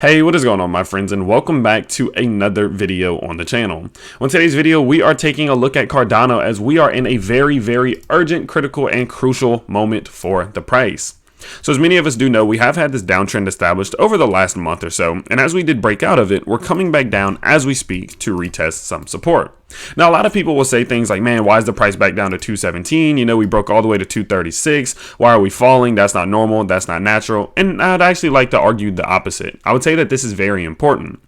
Hey, what is going on, my friends, and welcome back to another video on the channel. On today's video, we are taking a look at Cardano as we are in a very urgent, critical, and crucial moment for the price. So as many of us do know, we have had this downtrend established over the last month or so, and as we did break out of it, we're coming back down as we speak to retest some support. Now, a lot of people will say things like, man, why is the price back down to 217? You know, we broke all the way to 236. Why are we falling? That's not normal. That's not natural. And I'd actually like to argue the opposite. I would say that this is very important.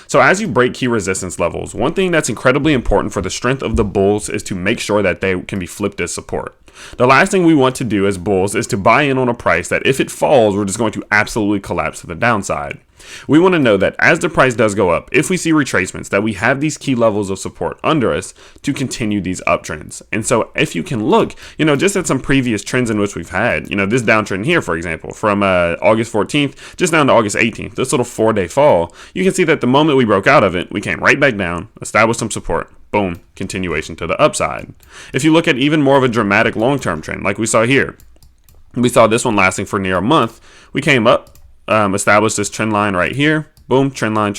So as you break key resistance levels, one thing that's incredibly important for the strength of the bulls is to make sure that they can be flipped as support. The last thing we want to do as bulls is to buy in on a price that if it falls, we're just going to absolutely collapse to the downside. We want to know that as the price does go up, if we see retracements, that we have these key levels of support under us to continue these uptrends. And so if you can look, just at some previous trends in which we've had, this downtrend here, for example, from August 14th just down to August 18th, this little 4-day fall, you can see that the moment we broke out of it, we came right back down, established some support. Boom, continuation to the upside. If you look at even more of a dramatic long-term trend, like we saw here, we saw this one lasting for near a month. We came up, established this trend line right here. Boom, trend line,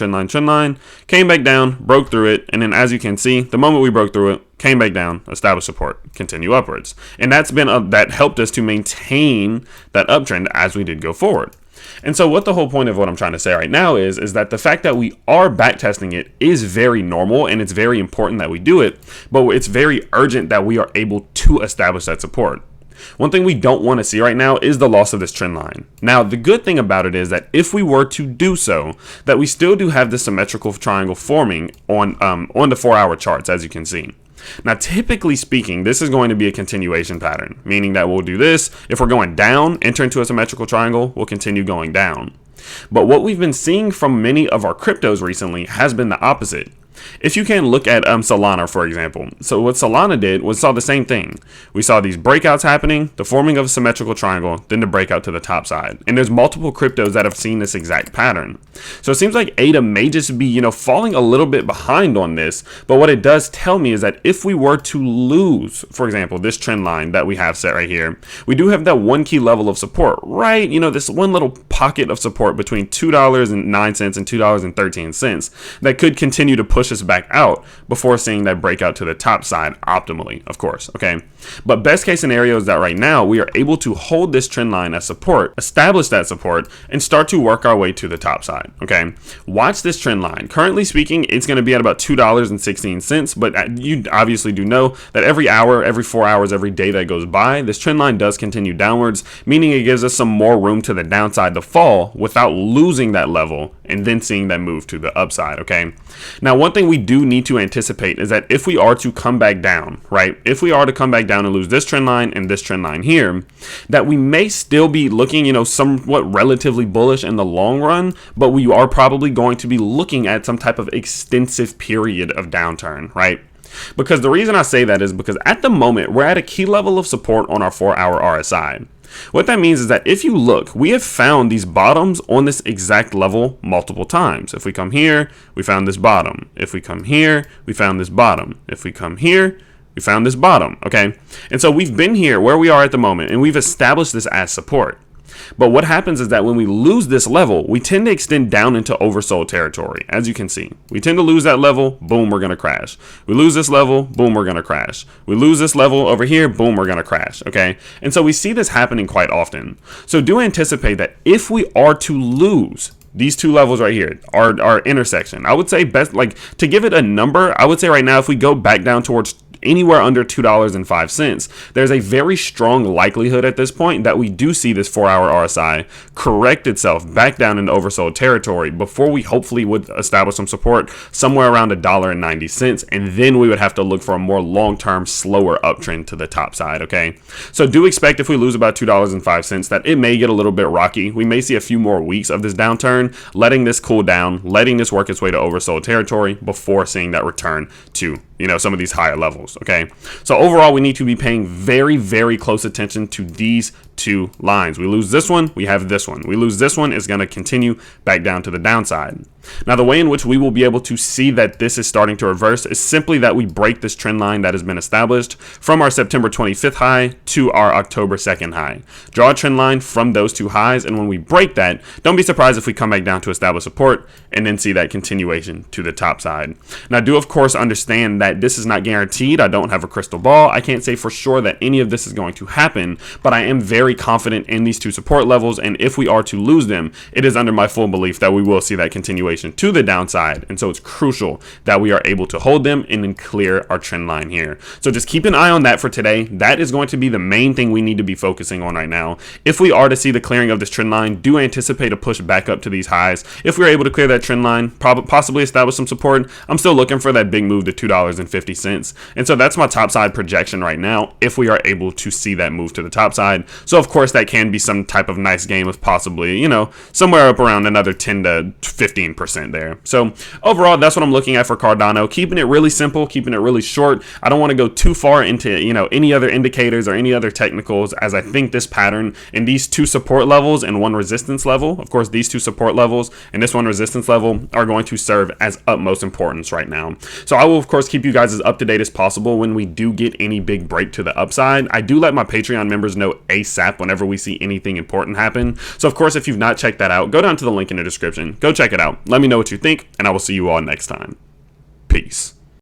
came back down, broke through it, and then as you can see, the moment we broke through it, came back down, established support, continue upwards. And that's been that helped us to maintain that uptrend as we did go forward. And so what the whole point of what I'm trying to say right now is that the fact that we are backtesting it is very normal, and it's very important that we do it, but it's very urgent that we are able to establish that support. One thing we don't want to see right now is the loss of this trend line. Now, the good thing about it is that if we were to do so, that we still do have this symmetrical triangle forming on the 4-hour charts, as you can see. Now, typically speaking, this is going to be a continuation pattern, meaning that we'll do this. If we're going down, enter into a symmetrical triangle, we'll continue going down. But what we've been seeing from many of our cryptos recently has been the opposite. If you can look at Solana, for example. So what Solana did was saw the same thing. We saw these breakouts happening, the forming of a symmetrical triangle, then the breakout to the top side. And there's multiple cryptos that have seen this exact pattern. So it seems like ADA may just be, falling a little bit behind on this. But what it does tell me is that if we were to lose, for example, this trend line that we have set right here, we do have that one key level of support, right? This one little pocket of support between $2.09 and $2.13 that could continue to push us back out before seeing that breakout to the top side optimally, of course. Okay, but best case scenario is that right now we are able to hold this trend line as support, establish that support, and start to work our way to the top side. Okay, watch this trend line. Currently speaking, it's going to be at about $2.16, but you obviously do know that every hour, every 4 hours, every day that goes by, this trend line does continue downwards, meaning it gives us some more room to the downside to fall without losing that level and then seeing that move to the upside. Okay, now one thing we do need to anticipate is that if we are to come back down, right? If we are to come back down and lose this trend line and this trend line here, that we may still be looking, somewhat relatively bullish in the long run, but we are probably going to be looking at some type of extensive period of downturn, right? Because the reason I say that is because at the moment, we're at a key level of support on our 4-hour RSI. What that means is that if you look, we have found these bottoms on this exact level multiple times. If we come here, we found this bottom. If we come here, we found this bottom. If we come here, we found this bottom. Okay, and so we've been here where we are at the moment, and we've established this as support. But what happens is that when we lose this level, we tend to extend down into oversold territory. As you can see, we tend to lose that level, boom, we're going to crash. We lose this level, boom, we're going to crash. We lose this level over here, boom, we're going to crash. Okay, and so we see this happening quite often. So do anticipate that if we are to lose these two levels right here, our intersection, I would say best, like, to give it a number, I would say right now if we go back down towards anywhere under $2.05, there's a very strong likelihood at this point that we do see this 4-hour RSI correct itself back down into oversold territory before we hopefully would establish some support somewhere around $1.90, and then we would have to look for a more long-term, slower uptrend to the top side. Okay, so do expect if we lose about $2.05 that it may get a little bit rocky. We may see a few more weeks of this downturn, letting this cool down, letting this work its way to oversold territory before seeing that return to some of these higher levels. Okay, so overall we need to be paying very, very close attention to these two lines. We lose this one, we have this one. We lose this one, is going to continue back down to the downside. Now, the way in which we will be able to see that this is starting to reverse is simply that we break this trend line that has been established from our September 25th high to our October 2nd high. Draw a trend line from those two highs, and when we break that, don't be surprised if we come back down to establish support and then see that continuation to the top side. Now, do of course understand that this is not guaranteed. I don't have a crystal ball. I can't say for sure that any of this is going to happen, but I am very confident in these two support levels, and if we are to lose them, it is under my full belief that we will see that continuation to the downside. And so it's crucial that we are able to hold them and then clear our trend line here. So just keep an eye on that for today. That is going to be the main thing we need to be focusing on right now. If we are to see the clearing of this trend line, do anticipate a push back up to these highs. If we're able to clear that trend line, possibly establish some support, I'm still looking for that big move to $2.50. And so that's my top side projection right now, if we are able to see that move to the top side. So of course that can be some type of nice game of possibly, somewhere up around another 10 to 15% there. So overall, that's what I'm looking at for Cardano, keeping it really simple, keeping it really short. I don't want to go too far into any other indicators or any other technicals, as I think this pattern and these two support levels and one resistance level, of course these two support levels and this one resistance level, are going to serve as utmost importance right now. So I will of course keep you guys as up to date as possible when we do get any big break to the upside. I do let my Patreon members know ASAP whenever we see anything important happen. So of course, if you've not checked that out, go down to the link in the description, go check it out. Let me know what you think, and I will see you all next time. Peace.